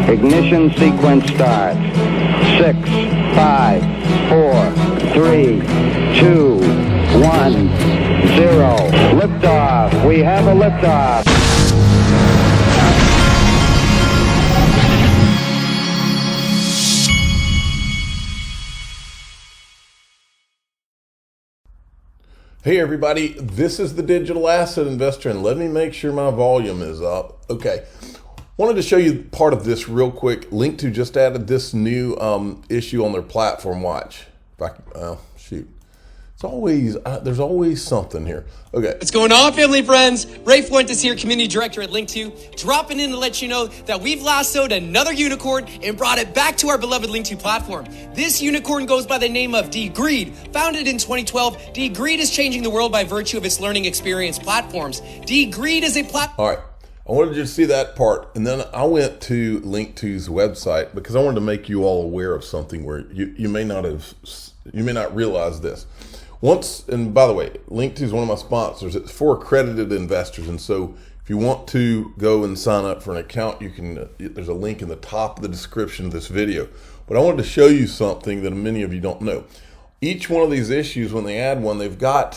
Ignition sequence starts. 6, 5, 4, 3, 2, 1, 0. Liftoff. We have a liftoff. Hey everybody, this is the Digital Asset Investor, and let me make sure my volume is up. Okay, wanted to show you part of this real quick. Link2 just added this new issue on their platform. Watch. Shoot. It's always, there's always something here. Okay. What's going on, family friends? Ray Fuentes here, Community Director at Link2, dropping in to let you know that we've lassoed another unicorn and brought it back to our beloved Link2 platform. This unicorn goes by the name of DGreed. Founded in 2012, DGreed is changing the world by virtue of its learning experience platforms. DGreed is a platform. All right. I wanted you to see that part, and then I went to Link2's website because I wanted to make you all aware of something where you may not realize this. And by the way, Link2 is one of my sponsors. It's for accredited investors, and so if you want to go and sign up for an account, you can. There's a link in the top of the description of this video. But I wanted to show you something that many of you don't know. Each one of these issues, when they add one, they tell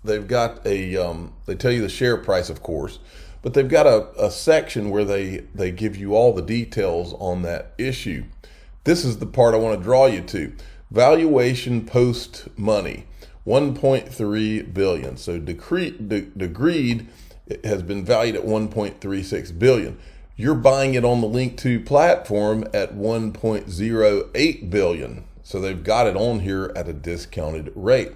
you the share price, of course, but they've got a section where they give you all the details on that issue. This is the part I want to draw you to. Valuation post money, 1.3 billion. So DGreed has been valued at 1.36 billion. You're buying it on the Link2 platform at 1.08 billion. So they've got it on here at a discounted rate.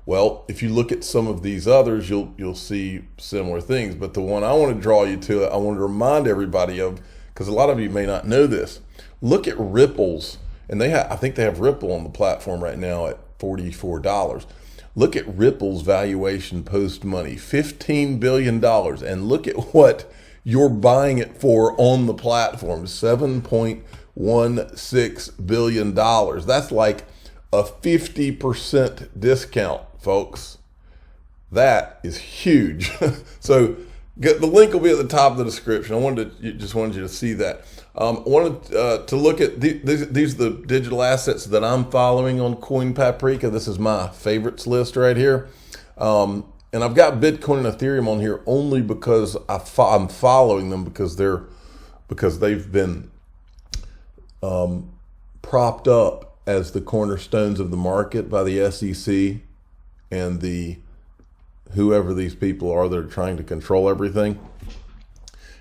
Well, if you look at some of these others, you'll see similar things. But the one I want to draw you to, I want to remind everybody of, because a lot of you may not know this. Look at Ripple's. And I think they have Ripple on the platform right now at $44. Look at Ripple's valuation post money, $15 billion. And look at what you're buying it for on the platform, $7.16 billion. That's like a 50% discount, folks. That is huge. So the link will be at the top of the description. Just wanted you to see that. I wanted to look at these are the digital assets that I'm following on Coin Paprika. This is my favorites list right here. And I've got Bitcoin and Ethereum on here only because I'm following them because they've been propped up as the cornerstones of the market by the SEC and whoever these people are that are trying to control everything.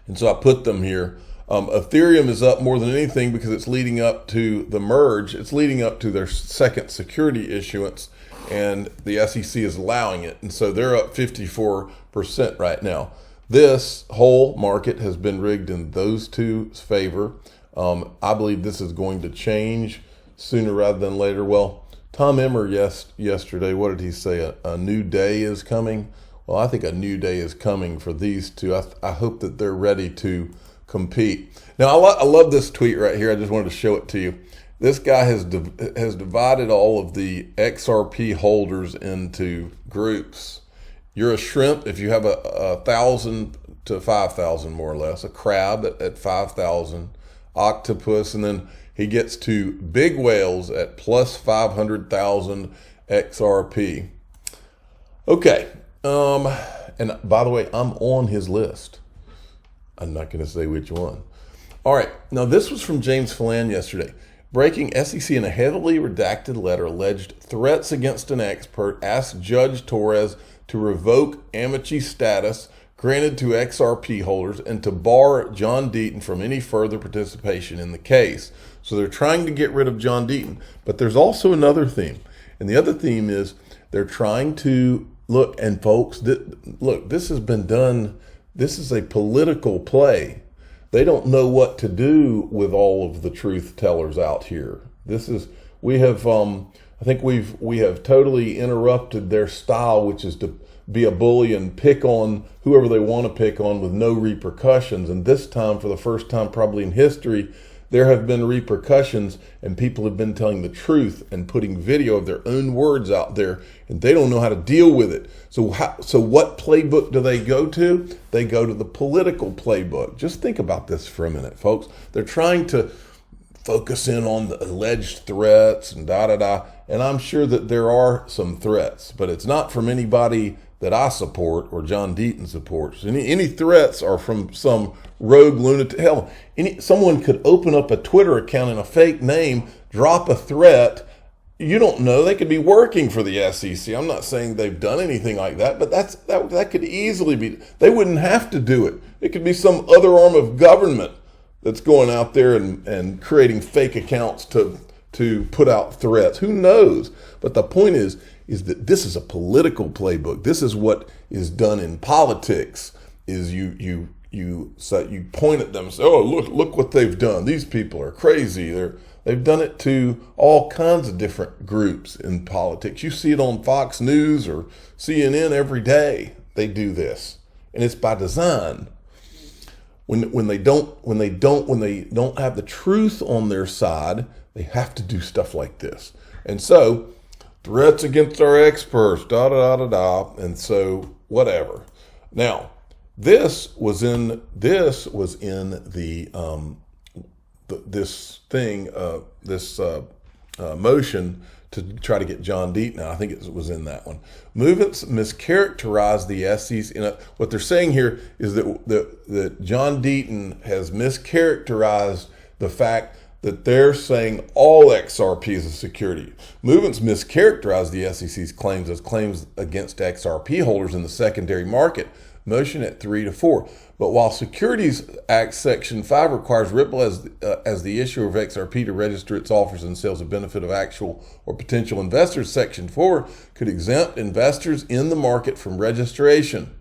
And so I put them here. Ethereum is up more than anything because it's leading up to the merge. It's leading up to their second security issuance, and the SEC is allowing it. And so they're up 54% right now. This whole market has been rigged in those two's favor. I believe this is going to change sooner rather than later. Well, Tom Emmer yesterday, what did he say? A new day is coming. Well, I think a new day is coming for these two. I hope that they're ready to compete. Now, I love this tweet right here. I just wanted to show it to you. This guy has divided all of the XRP holders into groups. You're a shrimp if you have a 1,000 to 5,000 more or less, a crab at 5,000, octopus, and then he gets to big whales at plus 500,000 XRP. Okay, and by the way, I'm on his list. I'm not going to say which one. All right. Now, this was from James Filan yesterday. Breaking: SEC in a heavily redacted letter alleged threats against an expert asked Judge Torres to revoke amici status granted to XRP holders and to bar John Deaton from any further participation in the case. So they're trying to get rid of John Deaton. But there's also another theme. And the other theme is they're trying to look, and folks, look, this has been done. This is a political play. They don't know what to do with all of the truth tellers out here. We have totally interrupted their style, which is to be a bully and pick on whoever they want to pick on with no repercussions. And this time, for the first time probably in history, there have been repercussions, and people have been telling the truth and putting video of their own words out there, and they don't know how to deal with it. So what playbook do they go to? They go to the political playbook. Just think about this for a minute, folks. They're trying to focus in on the alleged threats and and I'm sure that there are some threats, but it's not from anybody that I support or John Deaton supports. Any threats are from some rogue lunatic. Hell, someone could open up a Twitter account in a fake name, drop a threat. You don't know. They could be working for the SEC. I'm not saying they've done anything like that, but that could easily be. They wouldn't have to do it. It could be some other arm of government that's going out there and creating fake accounts to put out threats. Who knows? But the point is that this is a political playbook. This is what is done in politics. Is you point at them and say, oh, look what they've done. These people are crazy. They've done it to all kinds of different groups in politics. You see it on Fox News or CNN every day. They do this, and it's by design. When they don't have the truth on their side, they have to do stuff like this. And so, threats against our experts, and so whatever. Now, this was in this motion to try to get John Deaton out. I think it was in that one. Movements mischaracterized the SEC. What they're saying here is that John Deaton has mischaracterized the fact that they're saying all XRP is a security. Movements mischaracterized the SEC's claims as claims against XRP holders in the secondary market. Motion at 3-4. But while Securities Act Section 5 requires Ripple as the issuer of XRP to register its offers and sales of benefit of actual or potential investors, Section 4 could exempt investors in the market from registration.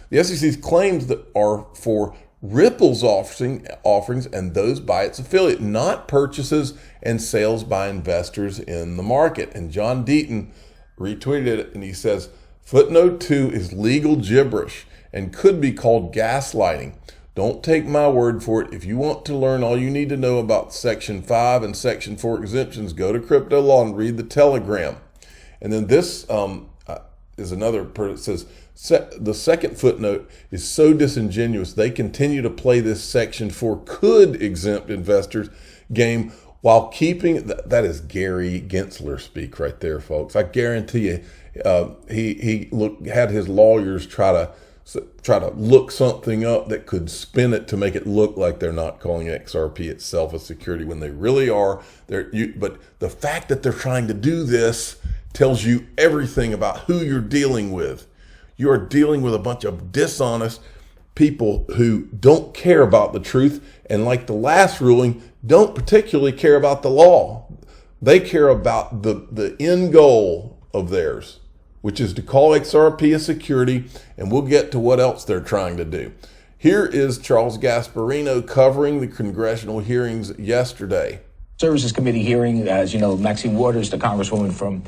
The SEC's claims that are for Ripple's offerings and those by its affiliate, not purchases and sales by investors in the market. And John Deaton retweeted it, and he says, footnote 2 is legal gibberish and could be called gaslighting. Don't take my word for it. If you want to learn all you need to know about Section 5 and Section 4 exemptions, go to Crypto Law and read the Telegram. And then this is another part. It says, the second footnote is so disingenuous, they continue to play this Section 4 could exempt investors game while keeping, that is Gary Gensler speak right there, folks. I guarantee you, he had his lawyers try to look something up that could spin it to make it look like they're not calling XRP itself a security when they really are. But the fact that they're trying to do this tells you everything about who you're dealing with. You are dealing with a bunch of dishonest people who don't care about the truth, and like the last ruling, don't particularly care about the law. They care about the end goal of theirs, which is to call XRP a security, and we'll get to what else they're trying to do. Here is Charles Gasparino covering the congressional hearings yesterday. Services Committee hearing, as you know, Maxine Waters, the congresswoman from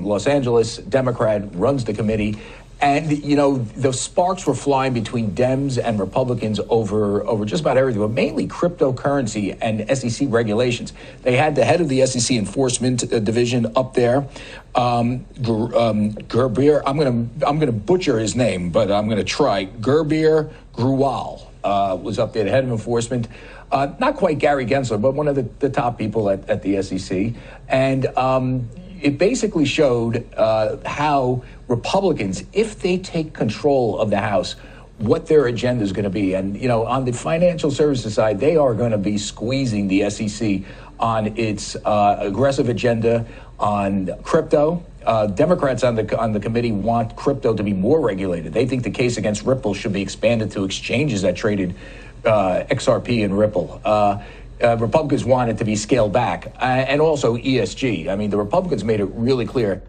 Los Angeles, Democrat, runs the committee. And, you know, the sparks were flying between Dems and Republicans over just about everything, but mainly cryptocurrency and SEC regulations. They had the head of the SEC Enforcement Division up there, Gerbir. I'm gonna butcher his name, but I'm gonna try. Gerbir Gruwal was up there, the head of enforcement. Not quite Gary Gensler, but one of the top people at the SEC. And it basically showed how Republicans, if they take control of the House, what their agenda is going to be. And, you know, on the financial services side, they are going to be squeezing the SEC on its aggressive agenda on crypto. Democrats on the committee want crypto to be more regulated. They think the case against Ripple should be expanded to exchanges that traded XRP and Ripple. Republicans want it to be scaled back, and also ESG. I mean, the Republicans made it really clear.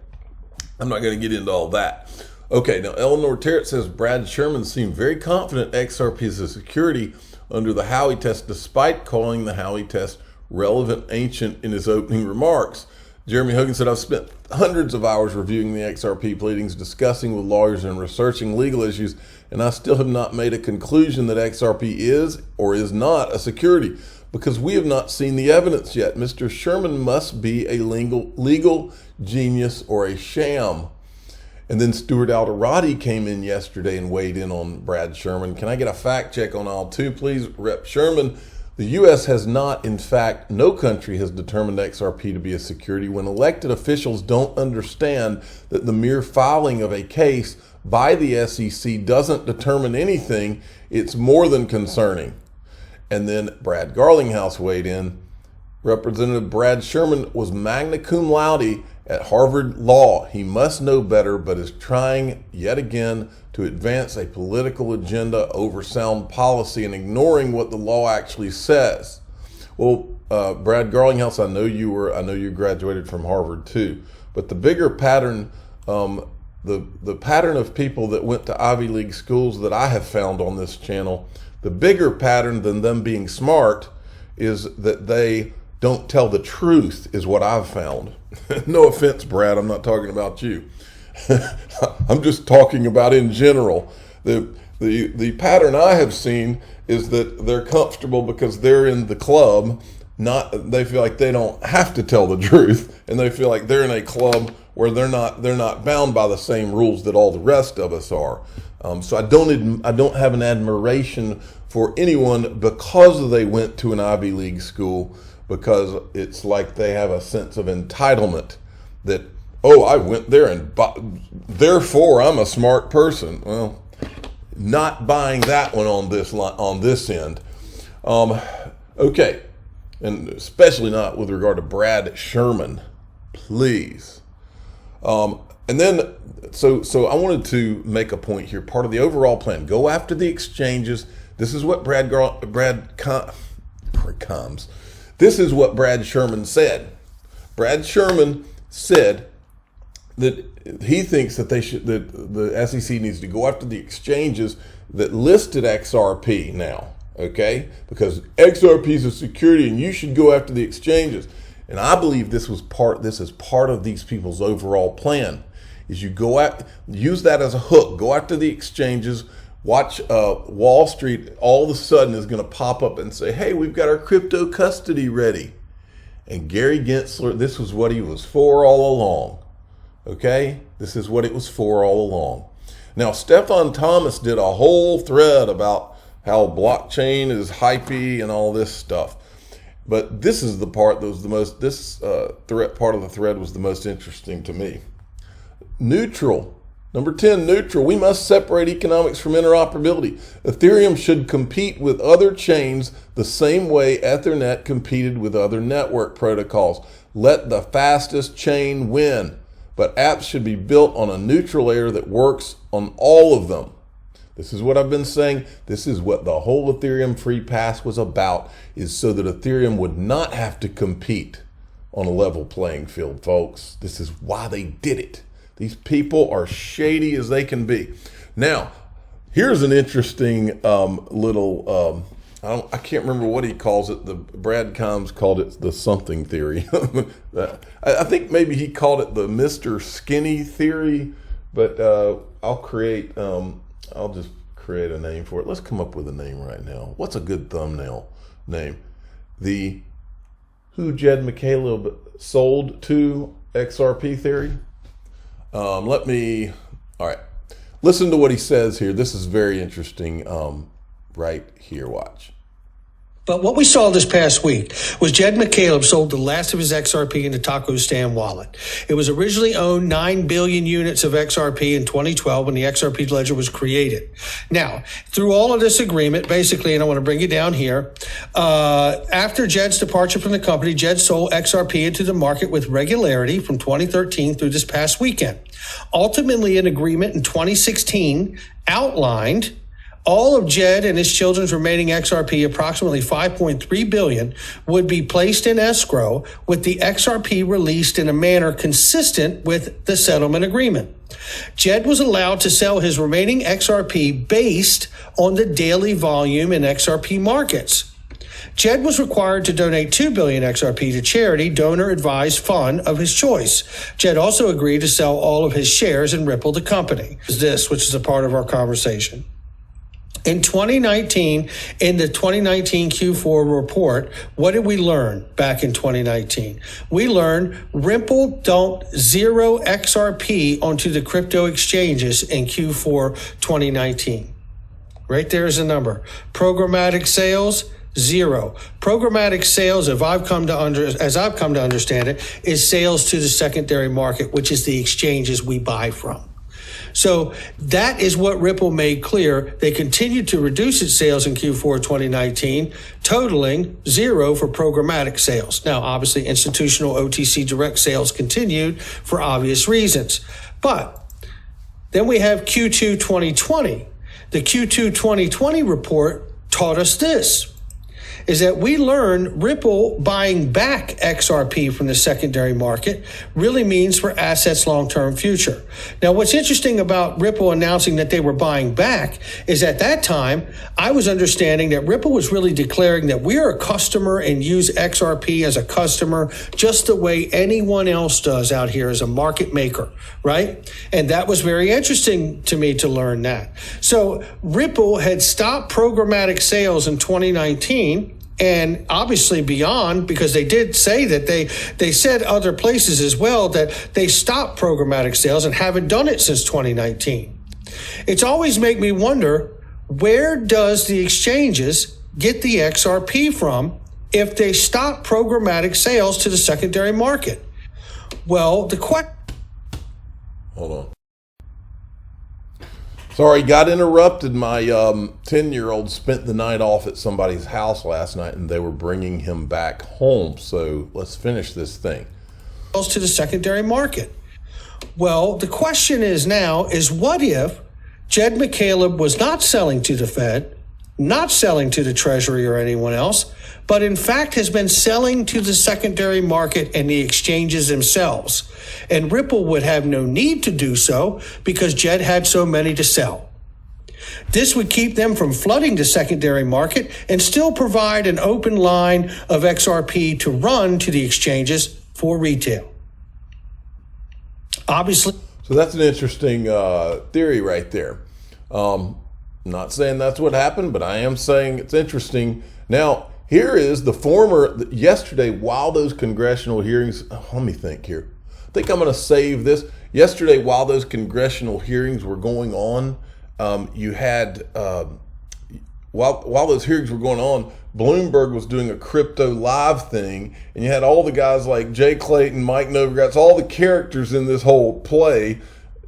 I'm not going to get into all that. Okay, now Eleanor Terrett says Brad Sherman seemed very confident XRP is a security under the Howey test, despite calling the Howey test relevant ancient in his opening remarks. Jeremy Hogan said, I've spent hundreds of hours reviewing the XRP pleadings, discussing with lawyers and researching legal issues. and I still have not made a conclusion that XRP is or is not a security because we have not seen the evidence yet. Mr. Sherman must be a legal genius or a sham. And then Stuart Alderati came in yesterday and weighed in on Brad Sherman. Can I get a fact check on aisle 2, please? Rep Sherman, the U.S. has not, in fact, no country has determined XRP to be a security when elected officials don't understand that the mere filing of a case by the SEC doesn't determine anything. It's more than concerning. And then Brad Garlinghouse weighed in. Representative Brad Sherman was magna cum laude at Harvard Law. He must know better, but is trying yet again to advance a political agenda over sound policy and ignoring what the law actually says. Well, Brad Garlinghouse, I know you graduated from Harvard too, but the bigger pattern, the pattern of people that went to Ivy League schools that I have found on this channel, the bigger pattern than them being smart is that they don't tell the truth, is what I've found. No offense, Brad, I'm not talking about you. I'm just talking about in general. The pattern I have seen is that they're comfortable because they're in the club. They feel like they don't have to tell the truth, and they feel like they're in a club where they're not bound by the same rules that all the rest of us are. So I don't have an admiration for anyone because they went to an Ivy League school, because it's like they have a sense of entitlement that, oh, I went there and therefore I'm a smart person. Well, not buying that one on this end. Okay, and especially not with regard to Brad Sherman, please. And then, so I wanted to make a point here. Part of the overall plan: go after the exchanges. This is what This is what Brad Sherman said. Brad Sherman said that he thinks that the SEC needs to go after the exchanges that listed XRP now, okay? Because XRP is a security and you should go after the exchanges. And I believe this is part of these people's overall plan, is you use that as a hook, go after the exchanges. Watch Wall Street all of a sudden is going to pop up and say, hey, we've got our crypto custody ready. And Gary Gensler, this was what he was for all along. Okay? This is what it was for all along. Now, Stefan Thomas did a whole thread about how blockchain is hypey and all this stuff. But this is the part that was the most, part of the thread was the most interesting to me. Neutral. Number 10, neutral. We must separate economics from interoperability. Ethereum should compete with other chains the same way Ethernet competed with other network protocols. Let the fastest chain win. But apps should be built on a neutral layer that works on all of them. This is what I've been saying. This is what the whole Ethereum free pass was about, is so that Ethereum would not have to compete on a level playing field, folks. This is why they did it. These people are shady as they can be. Now, here's an interesting little, I can't remember what he calls it. Brad Combs called it the something theory. I think maybe he called it the Mr. Skinny theory, but I'll just create a name for it. Let's come up with a name right now. What's a good thumbnail name? The who Jed McCaleb sold to XRP theory. All right, listen to what he says here. This is very interesting right here, watch. But what we saw this past week was Jed McCaleb sold the last of his XRP into Taco Stan wallet. It was originally owned 9 billion units of XRP in 2012 when the XRP ledger was created. Now, through all of this agreement, basically, and I want to bring you down here, after Jed's departure from the company, Jed sold XRP into the market with regularity from 2013 through this past weekend. Ultimately, an agreement in 2016 outlined all of Jed and his children's remaining XRP, approximately 5.3 billion, would be placed in escrow with the XRP released in a manner consistent with the settlement agreement. Jed was allowed to sell his remaining XRP based on the daily volume in XRP markets. Jed was required to donate 2 billion XRP to charity donor-advised fund of his choice. Jed also agreed to sell all of his shares in Ripple, the company. This, which is a part of our conversation. In 2019, in the 2019 Q4 report, what did we learn back in 2019? We learned Ripple dumped 0 XRP onto the crypto exchanges in Q4 2019. Right there is a number. Programmatic sales, 0. Programmatic sales, as I've come to understand it, is sales to the secondary market, which is the exchanges we buy from. So that is what Ripple made clear. They continued to reduce its sales in Q4 2019, totaling 0 for programmatic sales. Now, obviously, institutional OTC direct sales continued for obvious reasons. But then we have Q2 2020. The Q2 2020 report taught us this, is that we learned Ripple buying back XRP from the secondary market really means for assets long-term future. Now, what's interesting about Ripple announcing that they were buying back is at that time, I was understanding that Ripple was really declaring that we are a customer and use XRP as a customer just the way anyone else does out here as a market maker, right? And that was very interesting to me to learn that. So Ripple had stopped programmatic sales in 2019, and obviously beyond, because they did say that they said other places as well that they stopped programmatic sales and haven't done it since 2019. It's always made me wonder, where does the exchanges get the XRP from if they stop programmatic sales to the secondary market? Well, Hold on. Sorry, got interrupted. My 10-year-old spent the night off at somebody's house last night, and they were bringing him back home. So let's finish this thing. To the secondary market. Well, the question is now is what if Jed McCaleb was not selling to the Fed, not selling to the Treasury or anyone else, but in fact has been selling to the secondary market and the exchanges themselves. And Ripple would have no need to do so because Jed had so many to sell. This would keep them from flooding the secondary market and still provide an open line of XRP to run to the exchanges for retail. Obviously. So that's an interesting theory right there. Not saying that's what happened, but I am saying it's interesting. Now, here is the yesterday, while those congressional hearings, let me think here. I think I'm going to save this. Yesterday, while those congressional hearings were going on, you had, while those hearings were going on, Bloomberg was doing a crypto live thing, and you had all the guys like Jay Clayton, Mike Novogratz, all the characters in this whole play.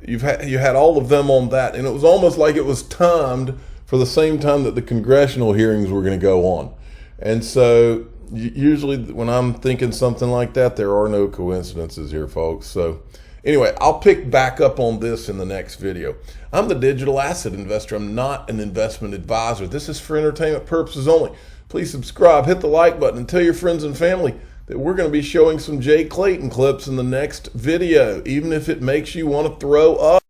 You had all of them on that, and it was almost like it was timed for the same time that the congressional hearings were going to go on. And so usually when I'm thinking something like that, there are no coincidences here, folks. So anyway, I'll pick back up on this in the next video. I'm the digital asset investor. I'm not an investment advisor. This is for entertainment purposes only. Please subscribe, hit the like button, and tell your friends and family that we're going to be showing some Jay Clayton clips in the next video, even if it makes you want to throw up.